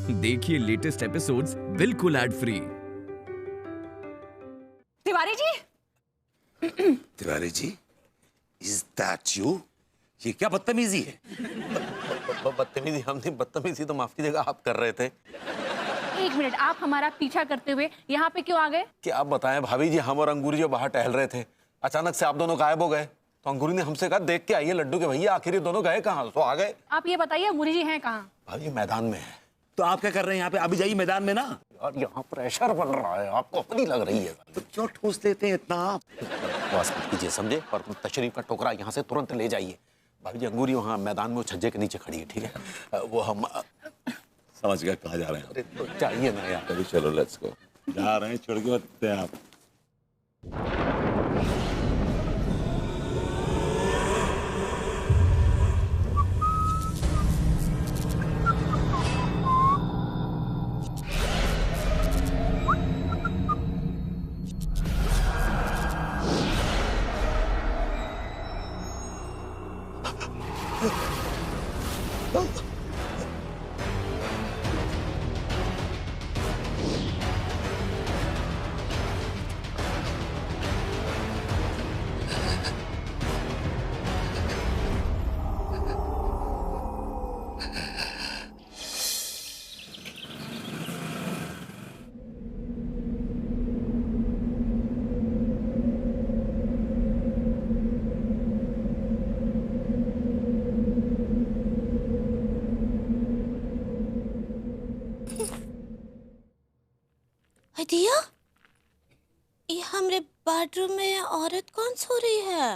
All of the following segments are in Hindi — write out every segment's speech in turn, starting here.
देखिए लेटेस्ट एपिसोड्स बिल्कुल ad free. Tiwari ji. Tiwari ji, is that you? ये क्या बदतमीजी है? बदतमीजी हम नहीं, बदतमीजी तो माफ कीजिएगा आप कर रहे थे। एक मिनट, आप हमारा पीछा करते हुए यहाँ पे क्यों आ गए? कि आप बताएं भाभी जी, हम और अंगूरी जो बाहर टहल रहे थे, अचानक से आप दोनों गायब हो गए। तो अंगूरी ने हमसे कहा देख के आइए लड्डू के भैया आखिर ये दोनों गए कहाँ। तो आ गए। आप ये बताइए अंगूरी जी हैं कहाँ? भाभी मैदान में है। तो आप क्या कर रहे हैं यहाँ पे? अभी जाइए मैदान में ना। और यहाँ प्रेशर बन रहा है, आपको अपनी लग रही है। तो क्यों ठूस लेते हैं इतना आप? बस मत कीजिए समझे, और तशरीफ का टोकरा यहाँ से तुरंत ले जाइए। भाभी जी अंगूरी वहाँ मैदान में छज्जे के नीचे खड़ी है, ठीक है? वो हम समझ गया कहाँ जा रहे हैं। अरे तो चाहिए ना यार। अभी चलो लेट्स गो। जा रहे हैं, छोड़ के मत आप। दिया, ये हमरे बेडरूम में औरत कौन सो रही है?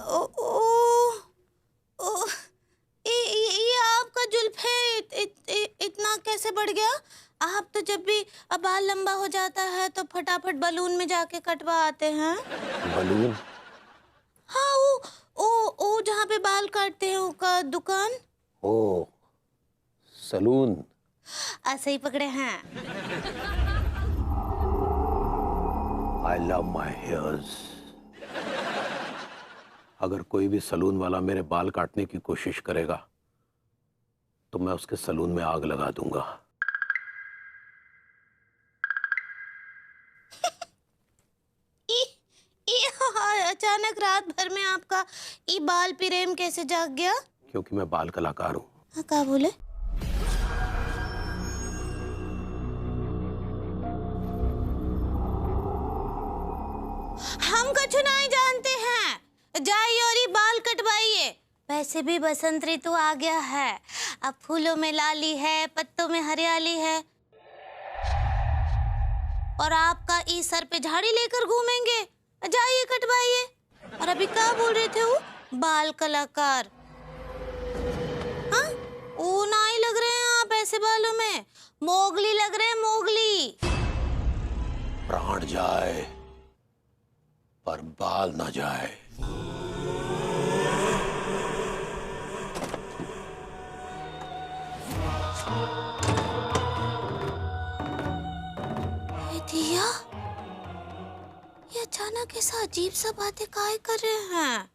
ओ, ओ, ओ, ये आपका जुल्फे इतना कैसे बढ़ गया? आप तो जब भी बाल लंबा हो जाता है तो फटाफट बलून में जाके कटवा आते हैं। बलून? हाँ, वो जहाँ पे बाल काटते हैं उसका दुकान। ओ, सलून। ऐसे ही पकड़े हैं। I love my hairs। अगर कोई भी सलून वाला मेरे बाल काटने की कोशिश करेगा तो मैं उसके सलून में आग लगा दूंगा। अचानक रात भर में आपका ये बाल प्रेम कैसे जाग गया? क्योंकि मैं बाल कलाकार हूँ। हाँ, क्या बोले? हम कछु नहीं जानते हैं, जाइए और ये बाल कटवाइए। वैसे भी बसंत ऋतु आ गया है, अब फूलों में लाली है, पत्तों में हरियाली है, और आपका इस सर पे झाड़ी लेकर घूमेंगे। जाइए कटवाइए। और अभी क्या बोल रहे थे वो? बाल कलाकार? हाँ, वो नहीं लग रहे हैं आप ऐसे बालों में, मोगली लग रहे हैं, मोगली। प्राण जाए पर बाल ना जाए। दिया, ये अचानक ऐसा अजीब सा बातें काहे कर रहे हैं?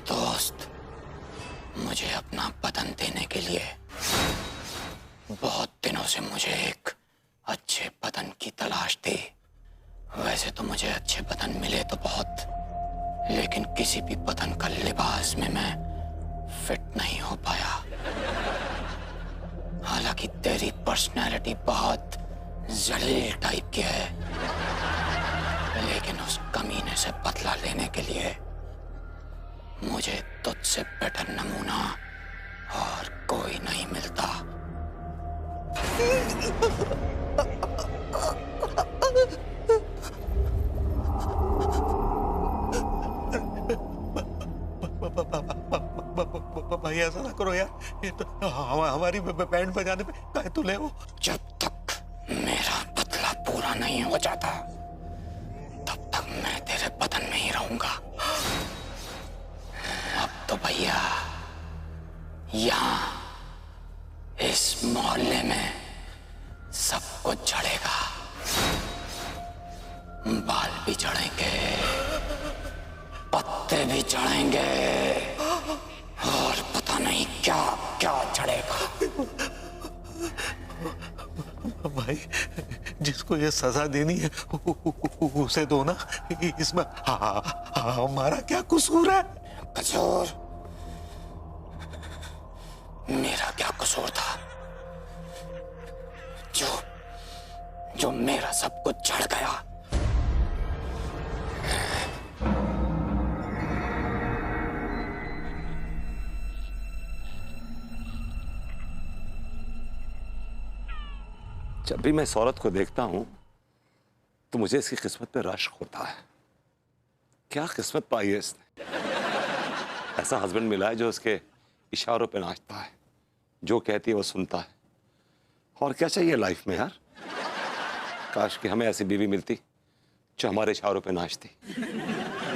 दोस्त, मुझे अपना बदन देने के लिए बहुत दिनों से मुझे एक अच्छे बदन की तलाश थी। वैसे तो मुझे अच्छे बदन मिले तो बहुत, लेकिन किसी भी बदन का लिबास में मैं फिट नहीं हो पाया। हालांकि तेरी पर्सनैलिटी बहुत जलील टाइप की है, लेकिन उस कमीने से बदला लेने के लिए मुझे तुझसे बेटर नमूना और कोई नहीं मिलता। भाई ऐसा ना करो यार, ये तो हमारी बैंड बजाने पे काहे तुले हो। जब तक मेरा बदला पूरा नहीं हो जाता तब तक मैं तेरे बदन में ही रहूंगा। अब तो भैया यहाँ इस मोहल्ले में सब कुछ झड़ेगा, बाल भी झड़ेंगे, पत्ते भी झड़ेंगे और पता नहीं क्या क्या झड़ेगा। भाई जिसको ये सजा देनी है उसे दो ना, इसमें हमारा क्या कसूर है? कसूर? मेरा क्या कसूर था जो मेरा सब कुछ झड़ गया? जब भी मैं इस औरत को देखता हूं तो मुझे इसकी किस्मत पे रश्क होता है। क्या किस्मत पाई है इसने, ऐसा हस्बैंड मिला है जो उसके इशारों पे नाचता है, जो कहती है वो सुनता है। और क्या चाहिए लाइफ में यार, काश कि हमें ऐसी बीवी मिलती जो हमारे इशारों पे नाचती।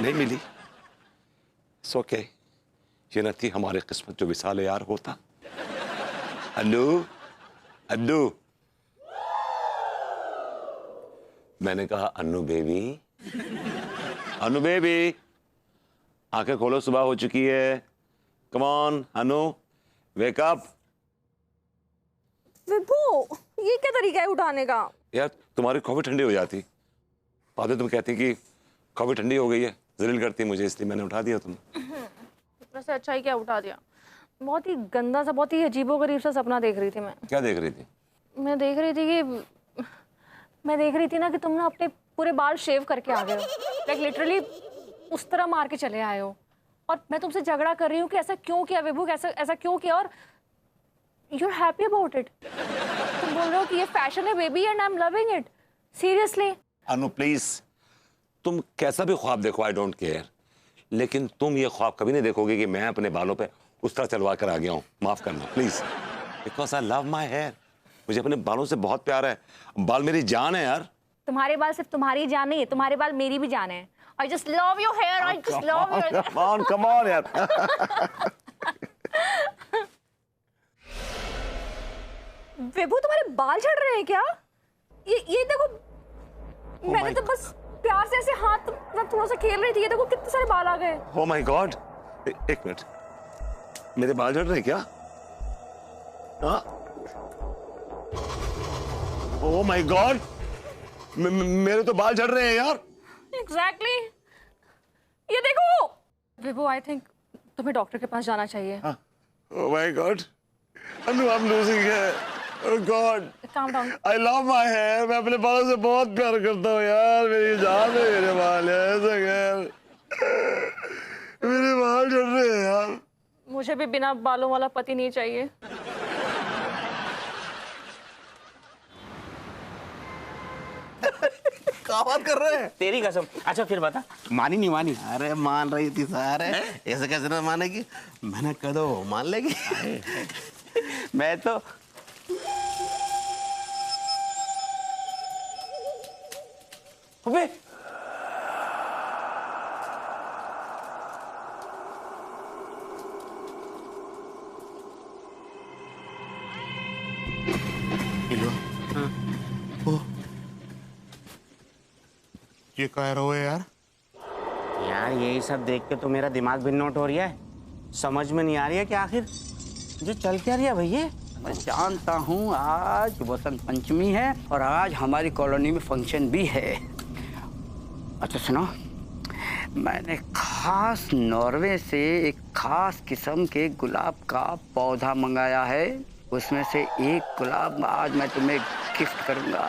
नहीं मिली, सो ओके, ये न थी हमारी किस्मत जो विसाल यार होता। अन्नू, अन्नू, मैंने कहा अन्नू बेबी, अन्नू बेबी, आंखें खोलो, सुबह हो चुकी है। Come on Annu, wake up. Vibhu, ये क्या तरीका है उठाने का? यार तुम्हारी कॉफी ठंडी हो जाती, बाद में तुम कहती कि कॉफी ठंडी हो गई है, जलील करती मुझे, इसलिए मैंने उठा दिया। तुम वैसे अच्छा ही क्या उठा दिया। बहुत ही गंदा सा, बहुत ही अजीबोगरीब सा सपना देख रही थी मैं। क्या देख रही थी? मैं देख रही थी ना कि तुम ना अपने पूरे बाल शेव करके आ गए हो, लाइक लिटरली उस तरह मार के चले आए हो। और मैं तुमसे झगड़ा कर रही हूँ कि ऐसा क्यों किया विभू, ऐसा क्यों किया, और you are happy about it. तुम बोल रहे हो कि ये फैशन है baby and I am loving it. Seriously Anu please, तुम कैसा भी ख्वाब देखो, आई डोंट केयर, लेकिन तुम ये ख्वाब कभी नहीं देखोगे कि मैं अपने बालों पे उस तरह चलवा कर आ गया हूँ। माफ करना please, because I love my hair. मुझे अपने बालों से बहुत प्यार है, बाल मेरी जान है यार। तुम्हारे बाल सिर्फ तुम्हारी जान नहीं है, तुम्हारे बाल मेरी भी जान है। I just love your hair. I just love your. Come on यार। विभू, तुम्हारे बाल झड़ रहे हैं क्या? ये देखो, मैंने तो बस प्यार से ऐसे हाथ थोड़ा सा खेल रही थी, ये देखो कितने सारे बाल आ गए। Oh my God, एक मिनट, मेरे बाल झड़ रहे हैं क्या? हाँ? Oh my God, मेरे तो बाल झड़ रहे हैं यार। Exactly. ये देखो विभू, आई थिंक तुम्हें डॉक्टर के पास जाना चाहिए। Oh my God, I'm losing hair. Oh God, Calm down. I love my hair. मैं अपने बालों से बहुत प्यार करता हूँ यार, मेरी जान है मेरे बाल यार। मेरे बाल झड़ रहे हैं यार। मुझे भी बिना बालों वाला पति नहीं चाहिए। क्या बात कर रहे हैं? तेरी कसम। अच्छा फिर बता, मानी नहीं मानी? अरे मान रही थी सारे, ऐसे कैसे ना मानेगी? मैंने कह दो मान लेगी। मैं तो अबे ये कह रहे हो यार? यार यही सब देख के तो मेरा दिमाग भी नोट हो रहा है, समझ में नहीं आ रही है कि आखिर जो चल क्या रही है भैया। मैं जानता हूँ आज वसंत पंचमी है और आज हमारी कॉलोनी में फंक्शन भी है। अच्छा सुनो, मैंने खास नॉर्वे से एक खास किस्म के गुलाब का पौधा मंगाया है। उसमें से एक गुलाब आज मैं तुम्हें गिफ्ट करूंगा।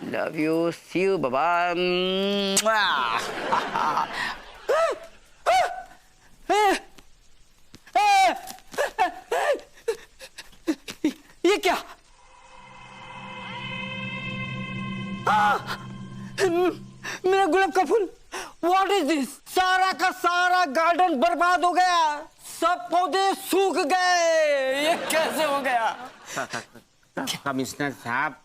Love you, see you, bye. ये क्या? मेरा गुलाब का फूल। What is this? सारा का सारा गार्डन बर्बाद हो गया, सब पौधे सूख गए। ये कैसे हो गया? कमिश्नर साहब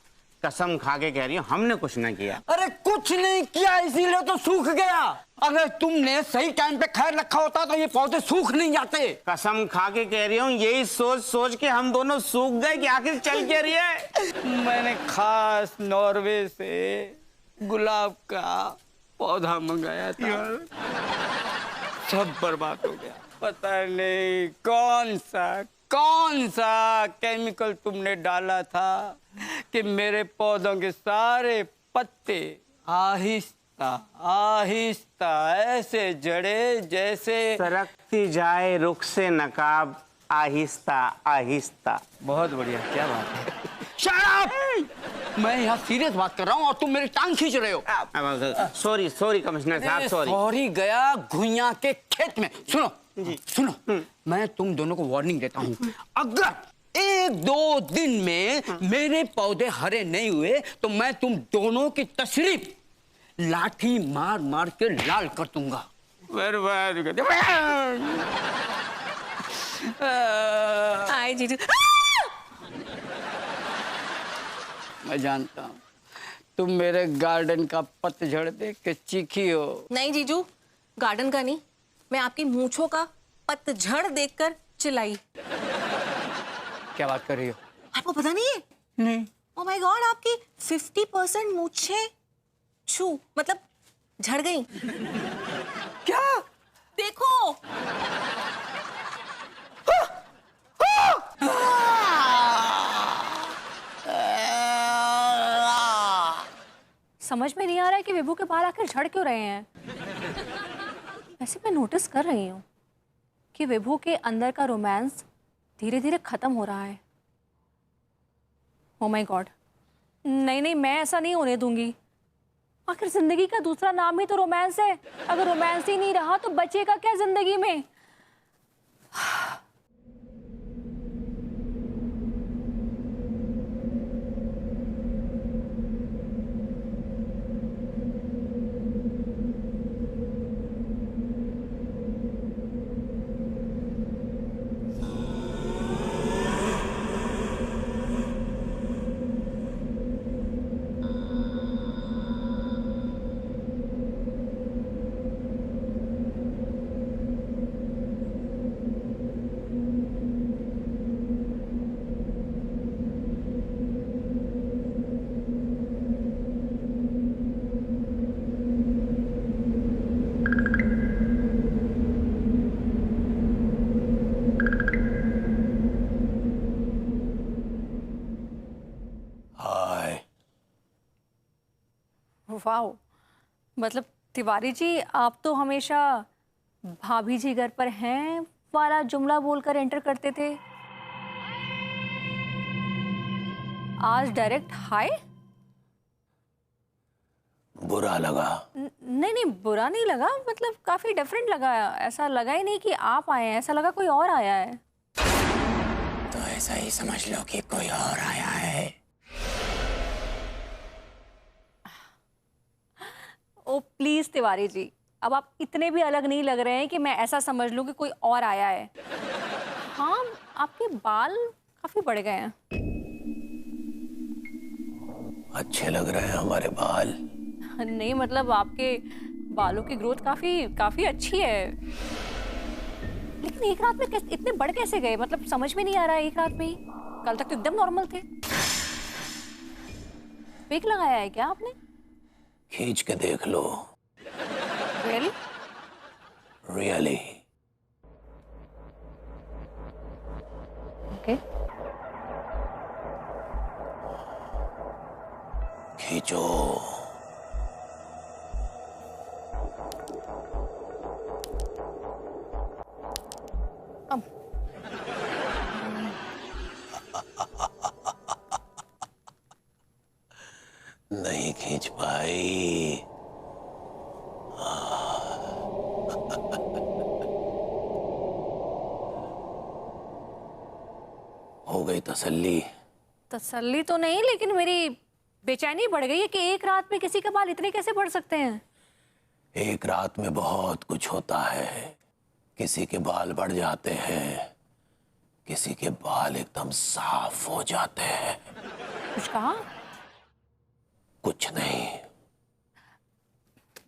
कसम खा के कह रही हूँ हमने कुछ नहीं किया। अरे कुछ नहीं किया इसीलिए तो सूख गया। अगर तुमने सही टाइम पे खैर रखा होता तो ये पौधे सूख नहीं जाते। कसम खा के कह रही हूँ यही सोच सोच के हम दोनों सूख गए कि आखिर चल क्या रही है। मैंने खास नॉर्वे से गुलाब का पौधा मंगाया था, सब बर्बाद हो गया। पता नहीं कौन सा केमिकल तुमने डाला था कि मेरे पौधों के सारे पत्ते आहिस्ता आहिस्ता ऐसे जड़े जैसे सरकती जाए रुख से नकाब आहिस्ता आहिस्ता। बहुत बढ़िया, क्या बात है। Shut up! मैं यहाँ सीरियस बात कर रहा हूँ और तुम मेरी टांग खींच रहे हो। सॉरी कमिश्नर साहब, सॉरी गया घुइयां के खेत में। सुनो, मैं तुम दोनों को वार्निंग देता हूँ, अगर 1-2 दिन में मेरे पौधे हरे नहीं हुए तो मैं तुम दोनों की तशरीफ लाठी मार मार के लाल कर दूंगा। बर्बाद कर दूंगा। आए जीजू। मैं जानता हूँ तुम मेरे गार्डन का पतझड़ देख के चीखी हो। नहीं जीजू, गार्डन का नहीं, मैं आपकी मूंछों का पतझड़ देखकर चिल्लाई। क्या बात कर रही हो? आपको पता नहीं है? नहीं। ओह माय गॉड, आपकी 50% मूंछें मतलब झड़ गई। क्या? देखो। समझ में नहीं आ रहा है कि विभू के बाल आखिर झड़ क्यों रहे हैं। वैसे मैं नोटिस कर रही हूँ कि विभू के अंदर का रोमांस धीरे धीरे खत्म हो रहा है। ओह माय गॉड, नहीं, मैं ऐसा नहीं होने दूंगी। आखिर जिंदगी का दूसरा नाम ही तो रोमांस है। अगर रोमांस ही नहीं रहा तो बचेगा क्या जिंदगी में। वाओ, मतलब तिवारी जी आप तो हमेशा भाभी जी घर पर हैं वाला जुमला बोलकर एंटर करते थे, आज डायरेक्ट हाय। बुरा लगा? नहीं, बुरा नहीं लगा, मतलब काफी डिफरेंट लगा। ऐसा लगा ही नहीं कि आप आए हैं, ऐसा लगा कोई और आया है। तो ऐसा ही समझ लो कि कोई और आया है। ओ प्लीज तिवारी जी, अब आप इतने भी अलग नहीं लग रहे हैं कि मैं ऐसा समझ लूं कि कोई और आया है। हाँ, आपके बाल काफी बढ़ गए हैं। अच्छे लग रहे हैं हमारे बाल। नहीं, मतलब आपके बालों की ग्रोथ काफी अच्छी है। लेकिन एक रात में इतने बढ़ कैसे गए? मतलब समझ में नहीं आ रहा है। एक रात में ही, कल तक तो एकदम नॉर्मल थे। विग लगाया है क्या आपने? खींच के देख लो। Really? रियली। ओके। खींचो। नहीं खींच पाई। हो गई तसल्ली? तसल्ली तो नहीं, लेकिन मेरी बेचैनी बढ़ गई है कि एक रात में किसी के बाल इतने कैसे बढ़ सकते हैं। एक रात में बहुत कुछ होता है। किसी के बाल बढ़ जाते हैं, किसी के बाल एकदम साफ हो जाते हैं। कुछ कहा? कुछ नहीं।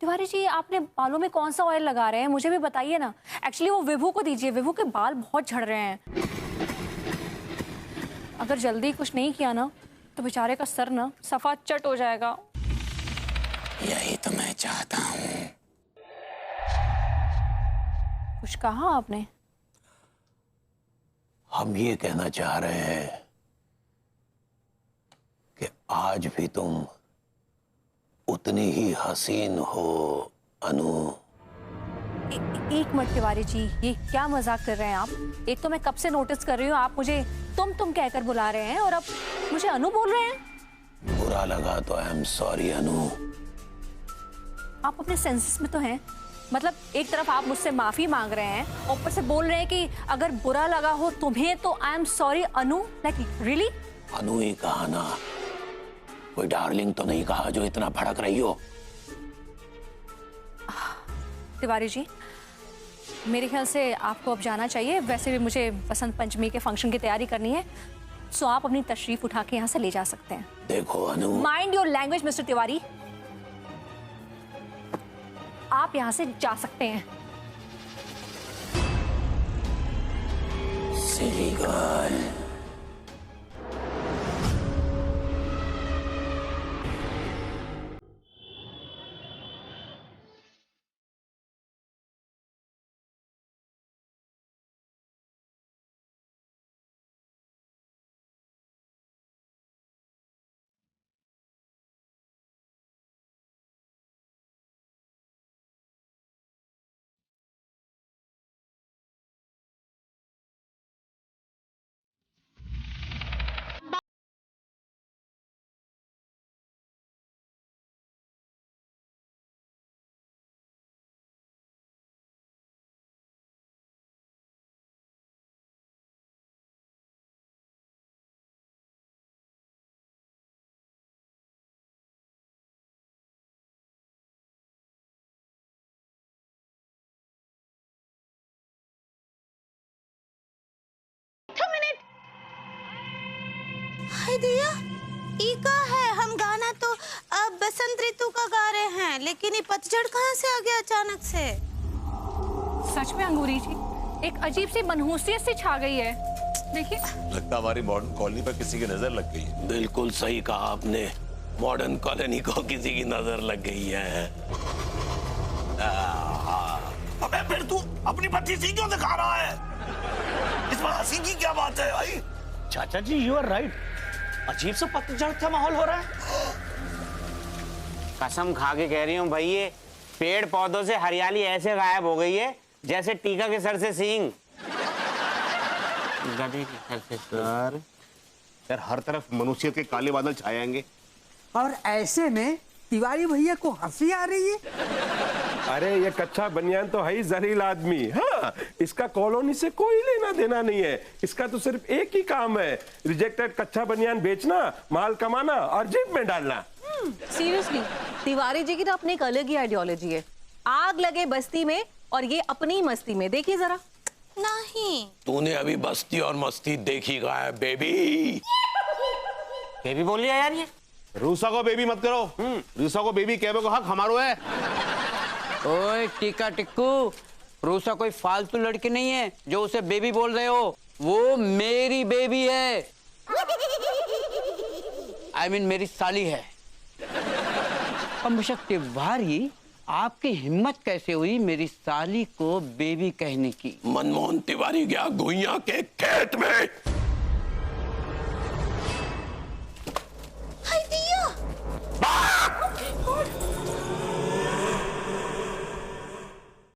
तिवारी जी, आपने बालों में कौन सा ऑयल लगा रहे हैं, मुझे भी बताइए ना। एक्चुअली वो विभू को दीजिए, विभू के बाल बहुत झड़ रहे हैं। अगर जल्दी कुछ नहीं किया ना तो बेचारे का सर ना सफा चट हो जाएगा। यही तो मैं चाहता हूँ। कुछ कहा आपने? हम ये कहना चाह रहे हैं कि आज भी तुम उतनी ही हसीन हो अनु। एक मिनट तिवारी जी, ये क्या मजाक कर रहे हैं आप? एक तो मैं कब से नोटिस कर रही हूँ, आप मुझे तुम कहकर बुला रहे हैं और अब मुझे अनु बोल रहे हैं। बुरा लगा तो आई एम सॉरी अनु। आप अपने सेंसेस में तो हैं? मतलब एक तरफ आप मुझसे माफी मांग रहे हैं, ऊपर से बोल रहे हैं कि अगर बुरा लगा हो तुम्हें तो I am sorry Anu. Like really? Anu ही कहा ना, कोई डार्लिंग तो नहीं कहा जो इतना भड़क रही हो। तिवारी जी, मेरे ख्याल से आपको अब जाना चाहिए। वैसे भी मुझे बसंत पंचमी के फंक्शन की तैयारी करनी है, सो आप अपनी तशरीफ उठा के यहाँ से ले जा सकते हैं। देखो Anu, mind your language mister Tiwari. आप यहाँ से जा सकते हैं। Silly girl. हाय दिया, ई का है? हम गाना तो अब बसंत ऋतु का गा रहे हैं, लेकिन ये पतझड़ कहाँ से आ गया अचानक से? सच में अंगूरी जी, एक अजीब सी मनहूसियत सी छा गई है। देखिए, लगता हमारी मॉडर्न कॉलोनी पर किसी की नजर लग गई है। बिल्कुल सही कहा आपने, मॉडर्न कॉलोनी को किसी की नजर लग गई है। अबे फिर तू अपनी पत्ती सी क्यों दिखा रहा है? इसमें हंसी की क्या बात है भाई? चाचा जी यू आर राइट, अजीब सा पतझड़ का माहौल हो रहा है। कसम खा के कह रही हूँ भाई, ये पेड़ पौधों से हरियाली ऐसे गायब हो गई है जैसे टीका के सर से सींग। गधे के सर से सर यार, हर तरफ मनुष्य के काले बादल छाएंगे और ऐसे में तिवारी भैया को हंसी आ रही है। अरे ये कच्चा बनियान तो है ही जलील आदमी। हाँ, इसका कॉलोनी से कोई लेना देना नहीं है। इसका तो सिर्फ एक ही काम है, रिजेक्टेड कच्चा बनियान बेचना, माल कमाना और जेब में डालना। सीरियसली, तिवारी जी की तो अपनी एक अलग ही आइडियोलॉजी है। आग लगे बस्ती में और ये अपनी मस्ती में। देखिए जरा। नहीं, तूने अभी बस्ती और मस्ती देखी का है बेबी। बेबी बोल लिया यार ये। रूसा को बेबी मत करो। रूसा को बेबी कहने को हक हमारो है। ओए टीका टिक्कू, रूसा कोई फालतू लड़की नहीं है जो उसे बेबी बोल रहे हो, वो मेरी बेबी है। I mean, मेरी साली है। और बेशक तिवारी आपकी हिम्मत कैसे हुई मेरी साली को बेबी कहने की? मनमोहन तिवारी गया गुइया के खेत में।